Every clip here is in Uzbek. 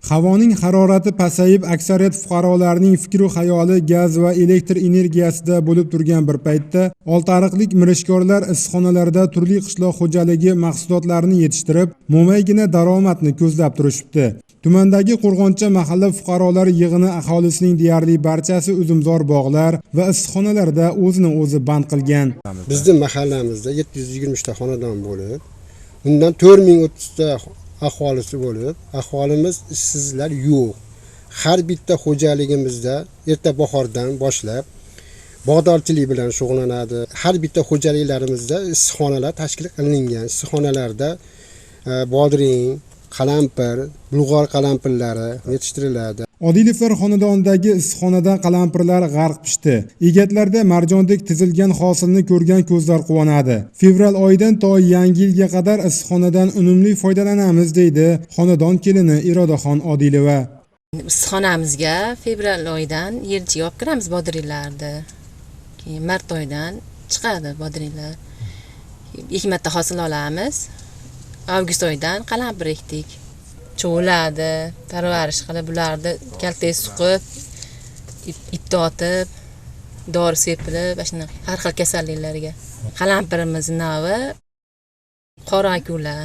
Havoning harorati pasayib, aksariyat fuqarolarning fikru xayoli gaz va elektr energiyasida bo'lib turgan bir paytda oltiariqlik mirishkorlar issiqxonalarda turli qishloq xo'jaligi mahsulotlarini yetishtirib, mo'maygina daromadni ko'zlab turishibdi. Tumandagi Qo'rg'oncha mahalla fuqarolar yig'ini aholisining deyarli barchasi uzumzor bog'lar va issiqxonalarda o'zini o'zi band qilgan. Bizning mahallamizda 720 ta xonadon bo'lib, undan 4030 ta aholisi bo'lib, aholimiz ishsizlar yo'q. Har bitta xo'jaligimizda erta bahordan boshlab bog'dorchilik bilan shug'ullanadi. Har bitta xo'jaliklarimizda issiqxonalar tashkil qilingan. Issiqxonalarda bodring, qalampir, bulg'or qalampirlari yetishtiriladi. Odilevlar xonadonidagi issiqxonada qalampirlar g'arq pishdi. Egatlarda marjondek tizilgan hosilni ko'rgan ko'zlar quvonadi. Fevral oyidan to yangi yilga qadar issiqxonadan unumli foydalanamiz deydi xonadon kelini Irodaxon Odileva. Issiqxonamizga fevral oyidan yerchi olib kiramiz bodringlarni. Keyin mart oyidan chiqadi bodringlar. 2 marta hosil olamiz. Avgust oyidan qalampir ekdik. Cho'ladi, parvarish qilib, bularni kaltaga suqib, ipni otib, dori sepilib, ashuna har xil kasalliklarga. Qalampirimiz navi qora akula.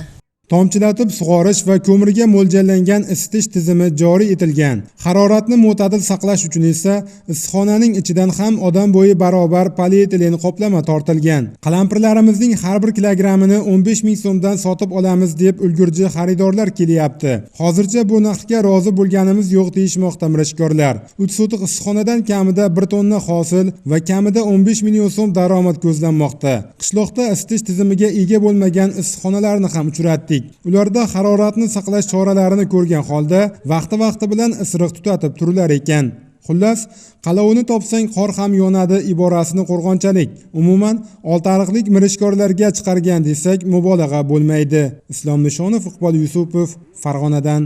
Tomchilatib sug'orish va ko'mirga mo'ljallangan isitish tizimi joriy etilgan. Haroratni mo'tadil saqlash uchun esa issiqxonaning ichidan ham odam bo'yi barobar polietilen qoplama tortilgan. Qalampirlarimizning har bir kilogrammini 15 ming so'mdan sotib olamiz deb ulgurji xaridorlar kelyapti. Hozircha bu narxga rozi bo'lganimiz yo'q deyishmoqda mirishkorlar. 3 sotix issiqxonadan kamida 1 tonna hosil va kamida 15 million so'm daromad ko'zlanmoqda. Qishloqda isitish tizimiga ega bo'lmagan issiqxonalarni ham uchratdik. Ularda haroratni saqlash choralarini ko'rgan holda vaqti bilan isiriq tutatib turilar ekan. Xullas, qalovini topsang qor ham yonadi iborasini qo'rg'onchalik. Umuman oltiariqlik mirishkorlarga chiqargan desak mubolag'a bo'lmaydi. Islom Nishonov, Iqbol Yusupov, Farg'onadan.